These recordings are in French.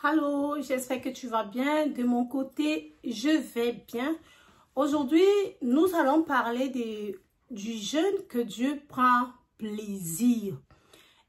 Allô, j'espère que tu vas bien. De mon côté, je vais bien. Aujourd'hui, nous allons parler du jeûne que Dieu prend plaisir.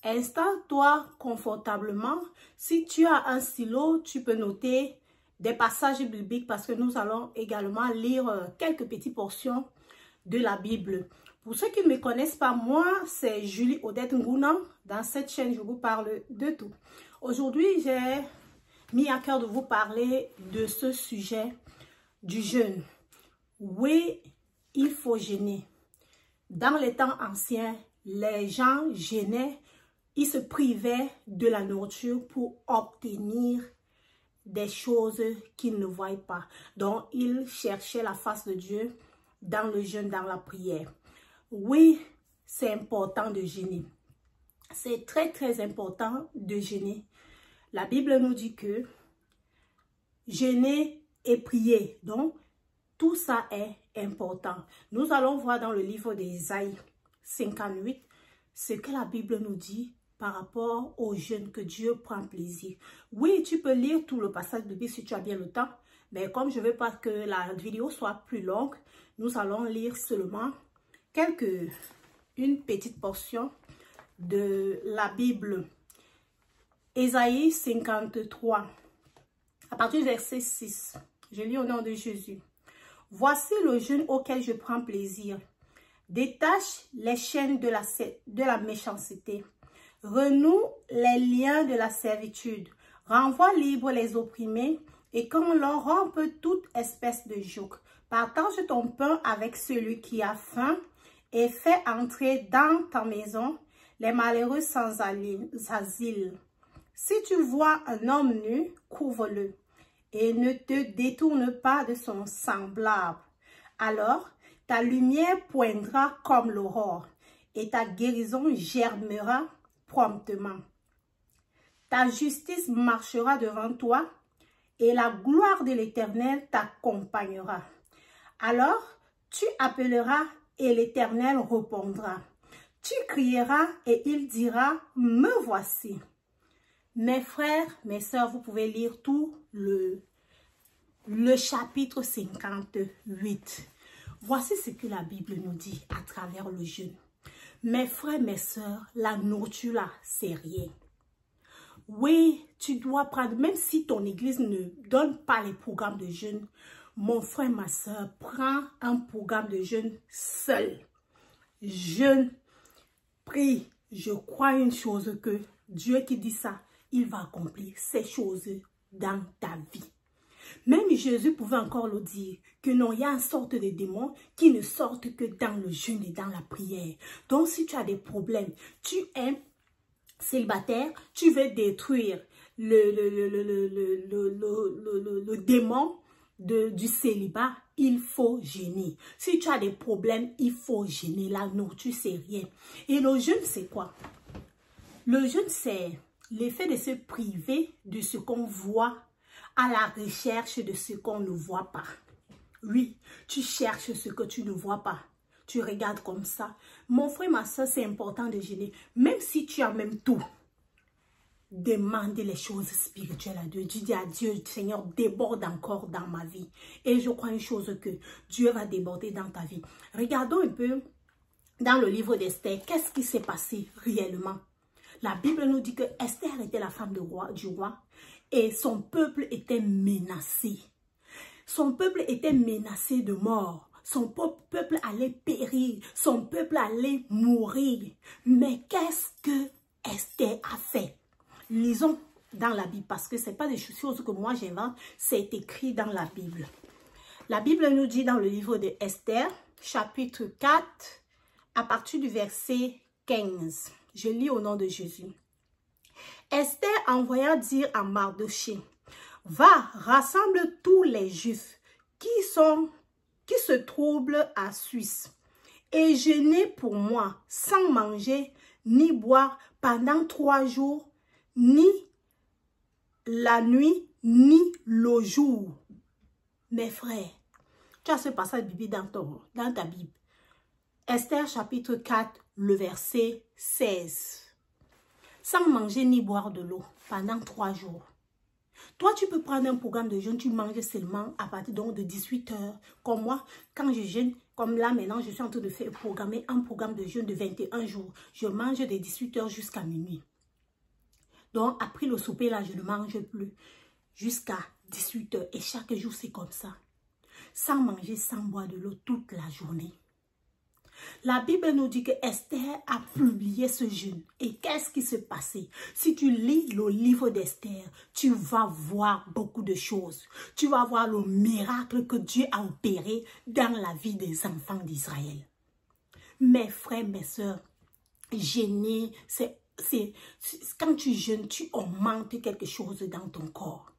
Installe-toi confortablement. Si tu as un stylo, tu peux noter des passages bibliques parce que nous allons également lire quelques petites portions de la Bible. Pour ceux qui ne me connaissent pas, moi, c'est Julie Odette Ngouna. Dans cette chaîne, je vous parle de tout. Aujourd'hui, j'ai mis à cœur de vous parler de ce sujet du jeûne. Oui, il faut jeûner. Dans les temps anciens, les gens jeûnaient, ils se privaient de la nourriture pour obtenir des choses qu'ils ne voyaient pas. Donc, ils cherchaient la face de Dieu dans le jeûne, dans la prière. Oui, c'est important de jeûner. C'est très important de jeûner. La Bible nous dit que jeûner et prier. Donc, tout ça est important. Nous allons voir dans le livre d'Ésaïe 58 ce que la Bible nous dit par rapport au jeûne que Dieu prend plaisir. Oui, tu peux lire tout le passage de Bible si tu as bien le temps. Mais comme je ne veux pas que la vidéo soit plus longue, nous allons lire seulement une petite portion de la Bible. Ésaïe 53, à partir du verset 6. Je lis au nom de Jésus. Voici le jeûne auquel je prends plaisir. Détache les chaînes de la méchanceté. Renoue les liens de la servitude. Renvoie libre les opprimés et qu'on leur rompe toute espèce de joug. Partage ton pain avec celui qui a faim et fais entrer dans ta maison les malheureux sans asile. Si tu vois un homme nu, couvre-le et ne te détourne pas de son semblable. Alors, ta lumière poindra comme l'aurore et ta guérison germera promptement. Ta justice marchera devant toi et la gloire de l'Éternel t'accompagnera. Alors, tu appelleras et l'Éternel répondra. Tu crieras et il dira, me voici. Mes frères, mes sœurs, vous pouvez lire tout le chapitre 58. Voici ce que la Bible nous dit à travers le jeûne. Mes frères, mes sœurs, la nourriture là, c'est rien. Oui, tu dois prendre, même si ton église ne donne pas les programmes de jeûne, mon frère, ma sœur, prends un programme de jeûne seul. Jeûne, prie. Je crois une chose que Dieu qui dit ça, il va accomplir ces choses dans ta vie. Même Jésus pouvait encore le dire, que non, il y a une sorte de démons qui ne sortent que dans le jeûne et dans la prière. Donc, si tu as des problèmes, tu es célibataire, tu veux détruire le démon du célibat, il faut jeûner. Si tu as des problèmes, il faut jeûner. La nourriture, c'est rien. Et le jeûne, c'est quoi? Le jeûne, c'est l'effet de se priver de ce qu'on voit à la recherche de ce qu'on ne voit pas. Oui, tu cherches ce que tu ne vois pas. Tu regardes comme ça. Mon frère, ma soeur, c'est important de jeûner. Même si tu as même tout, demande les choses spirituelles à Dieu. Tu dis à Dieu, Seigneur, déborde encore dans ma vie. Et je crois une chose que Dieu va déborder dans ta vie. Regardons un peu dans le livre d'Esther. Qu'est-ce qui s'est passé réellement? La Bible nous dit que Esther était la femme du roi et son peuple était menacé. Son peuple était menacé de mort. Son peuple allait périr. Son peuple allait mourir. Mais qu'est-ce que Esther a fait? Lisons dans la Bible parce que ce n'est pas des choses que moi j'invente. C'est écrit dans la Bible. La Bible nous dit dans le livre de Esther, chapitre 4, à partir du verset 15. Je lis au nom de Jésus. Esther envoya dire à Mardoché, va, rassemble tous les Juifs qui se troublent à Suisse et jeûnez pour moi sans manger ni boire pendant 3 jours, ni la nuit, ni le jour. Mes frères, tu as ce passage biblique dans ta Bible. Esther chapitre 4, le verset 16. Sans manger ni boire de l'eau pendant 3 jours. Toi, tu peux prendre un programme de jeûne, tu manges seulement à partir donc de 18 heures. Comme moi, quand je jeûne, comme là maintenant, je suis en train de faire programmer un programme de jeûne de 21 jours. Je mange de 18 heures jusqu'à minuit. Donc, après le souper, là, je ne mange plus jusqu'à 18 heures. Et chaque jour, c'est comme ça. Sans manger, sans boire de l'eau toute la journée. La Bible nous dit que Esther a publié ce jeûne. Et qu'est-ce qui s'est passé? Si tu lis le livre d'Esther, tu vas voir beaucoup de choses. Tu vas voir le miracle que Dieu a opéré dans la vie des enfants d'Israël. Mes frères, mes soeurs, jeûner, quand tu jeûnes, tu augmentes quelque chose dans ton corps.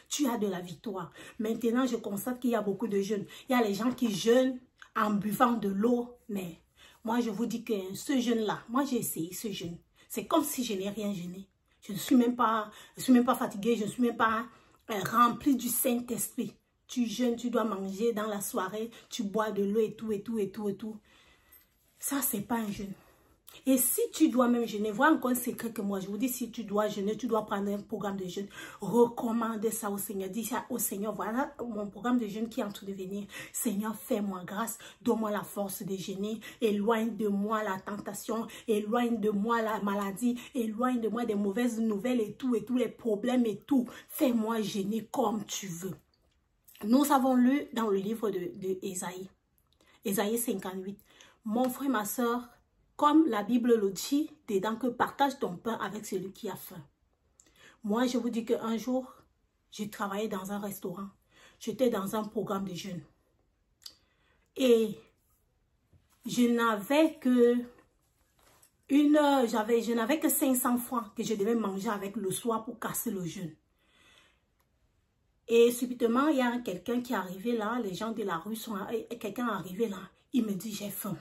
Tu as de la victoire. Maintenant, je constate qu'il y a beaucoup de jeûnes. Il y a les gens qui jeûnent en buvant de l'eau, mais moi je vous dis que ce jeûne-là, moi j'ai essayé ce jeûne. C'est comme si je n'ai rien jeûné. Je ne suis même pas fatiguée, je ne suis même pas remplie du Saint-Esprit. Tu jeûnes, tu dois manger dans la soirée, tu bois de l'eau et tout. Ça, c'est pas un jeûne. Et si tu dois même jeûner, voilà encore un secret que moi je vous dis, si tu dois jeûner, tu dois prendre un programme de jeûne. Recommandez ça au Seigneur. Dis ça au Seigneur, voilà mon programme de jeûne qui est en train de venir. Seigneur, fais-moi grâce, donne-moi la force de jeûner. Éloigne de moi la tentation, éloigne de moi la maladie, éloigne de moi des mauvaises nouvelles et tous les problèmes et tout. Fais-moi jeûner comme tu veux. Nous avons lu dans le livre de Ésaïe, Ésaïe 58. Mon frère, ma soeur, comme la Bible le dit, dedans que partage ton pain avec celui qui a faim. Moi, je vous dis qu'un jour, j'ai travaillé dans un restaurant. J'étais dans un programme de jeûne. Et je n'avais que je n'avais que 500 francs que je devais manger avec le soir pour casser le jeûne. Et subitement, il y a quelqu'un qui est arrivé là, les gens de la rue sont... Quelqu'un est arrivé là, il me dit, j'ai faim.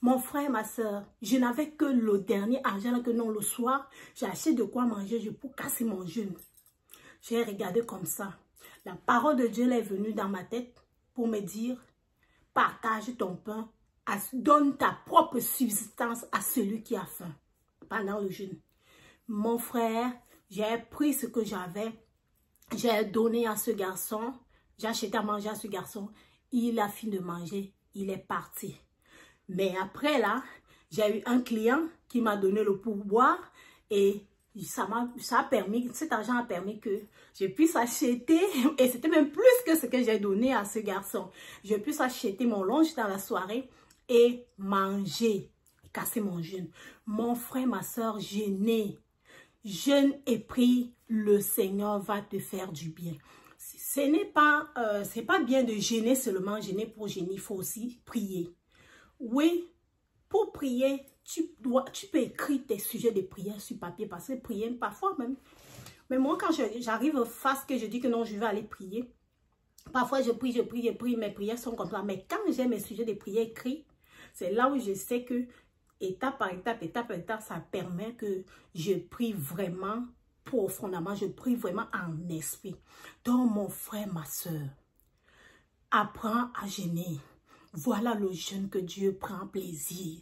Mon frère, ma soeur, je n'avais que le dernier argent que non, le soir, j'ai acheté de quoi manger pour casser mon jeûne. J'ai regardé comme ça. La parole de Dieu est venue dans ma tête pour me dire, partage ton pain, donne ta propre subsistance à celui qui a faim pendant le jeûne. Mon frère, j'ai pris ce que j'avais, j'ai donné à ce garçon, j'ai acheté à manger à ce garçon, il a fini de manger, il est parti. Mais après là, j'ai eu un client qui m'a donné le pourboire et ça a permis, cet argent a permis que je puisse acheter, et c'était même plus que ce que j'ai donné à ce garçon. Je puisse acheter mon lunch dans la soirée et manger, casser mon jeûne. Mon frère, ma soeur, jeûnez. Jeûne et prie, le Seigneur va te faire du bien. Ce n'est pas, c'est pas bien de jeûner seulement, jeûner pour jeûner, il faut aussi prier. Oui, pour prier, tu peux écrire tes sujets de prière sur papier parce que prier, parfois même. Mais moi, quand j'arrive face que je dis que non, je vais aller prier, parfois je prie, mes prières sont comme ça. Mais quand j'ai mes sujets de prière écrits, c'est là où je sais que étape par étape, ça permet que je prie vraiment profondément, je prie vraiment en esprit. Donc, mon frère, ma soeur, apprends à jeûner. Voilà le jeûne que Dieu prend plaisir.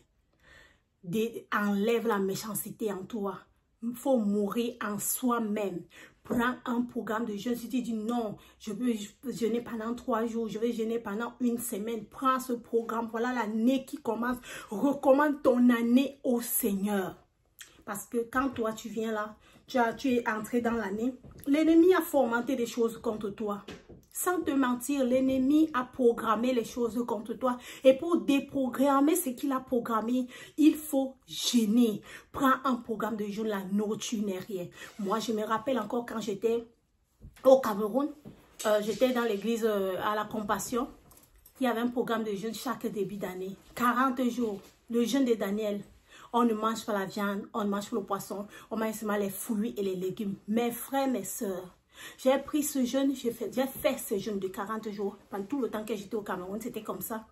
Enlève la méchanceté en toi. Il faut mourir en soi-même. Prends un programme de jeûne. Si tu dis non, je veux jeûner pendant 3 jours, je vais jeûner pendant 1 semaine. Prends ce programme. Voilà l'année qui commence. Recommande ton année au Seigneur. Parce que quand toi tu viens là, tu es entré dans l'année, l'ennemi a fomenté des choses contre toi. Sans te mentir, l'ennemi a programmé les choses contre toi. Et pour déprogrammer ce qu'il a programmé, il faut jeûner. Prends un programme de jeûne, la nourriture n'est rien. Moi, je me rappelle encore quand j'étais au Cameroun, j'étais dans l'église à la Compassion. Il y avait un programme de jeûne chaque début d'année. 40 jours, le jeûne de Daniel. On ne mange pas la viande, on ne mange pas le poisson, on mange seulement les fruits et les légumes. Mes frères, mes soeurs, j'ai pris ce jeûne, j'ai fait ce jeûne de 40 jours. Pendant tout le temps que j'étais au Cameroun, c'était comme ça.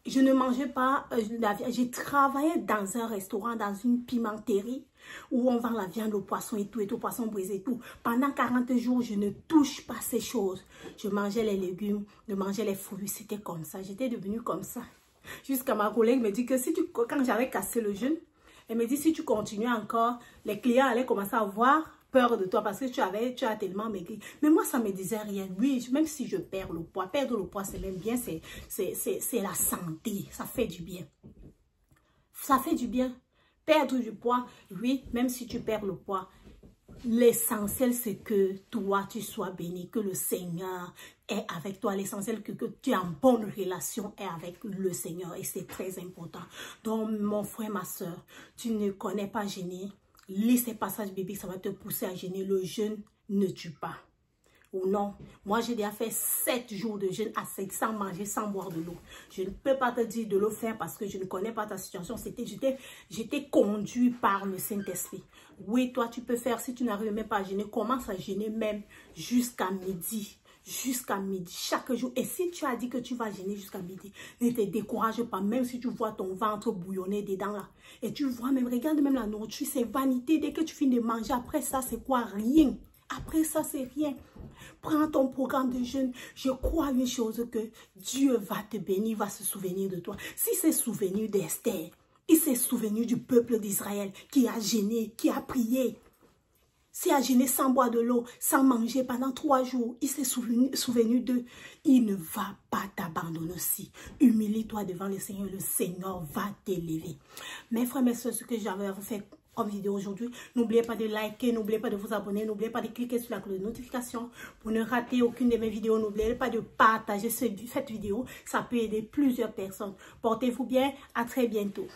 Je ne mangeais pas la viande. J'ai travaillé dans un restaurant, dans une pimenterie, où on vend la viande, le poisson et tout, poisson brisé et tout. Pendant 40 jours, je ne touche pas ces choses. Je mangeais les légumes, je mangeais les fruits, c'était comme ça. J'étais devenue comme ça. Jusqu'à ma collègue me dit que quand j'avais cassé le jeûne, elle me dit si tu continues encore, les clients allaient commencer à voir peur de toi parce que tu as tellement maigri. Mais moi, ça me disait rien. Oui, même si je perds le poids, perdre le poids, c'est même bien, c'est la santé. Ça fait du bien. Ça fait du bien. Perdre du poids, oui, même si tu perds le poids, l'essentiel, c'est que toi, tu sois béni, que le Seigneur est avec toi. L'essentiel, que tu es en bonne relation avec le Seigneur. Et c'est très important. Donc, mon frère, ma soeur, tu ne connais pas jeûner. Lis ces passages bibliques, ça va te pousser à jeûner. Le jeûne ne tue pas. Ou non, moi j'ai déjà fait 7 jours de jeûne à sec, sans manger, sans boire de l'eau. Je ne peux pas te dire de le faire parce que je ne connais pas ta situation. J'étais conduit par le Saint-Esprit. Oui, toi tu peux faire, si tu n'arrives même pas à jeûner, commence à jeûner même jusqu'à midi. Jusqu'à midi, chaque jour. Et si tu as dit que tu vas jeûner jusqu'à midi, ne te décourage pas, même si tu vois ton ventre bouillonner dedans là. Et tu vois même, regarde même la nourriture, c'est vanité. Dès que tu finis de manger, après ça, c'est quoi? Rien. Après ça, c'est rien. Prends ton programme de jeûne. Je crois une chose, que Dieu va te bénir, va se souvenir de toi. Si c'est souvenir d'Esther, il s'est souvenu du peuple d'Israël qui a jeûné, qui a prié. S'il a jeûné sans boire de l'eau, sans manger pendant 3 jours, il s'est souvenu d'eux. Il ne va pas t'abandonner aussi. Humilie-toi devant le Seigneur va t'élever. Mes frères, mes soeurs, ce que j'avais fait comme vidéo aujourd'hui, n'oubliez pas de liker, n'oubliez pas de vous abonner, n'oubliez pas de cliquer sur la cloche de notification pour ne rater aucune de mes vidéos. N'oubliez pas de partager cette vidéo, ça peut aider plusieurs personnes. Portez-vous bien, à très bientôt.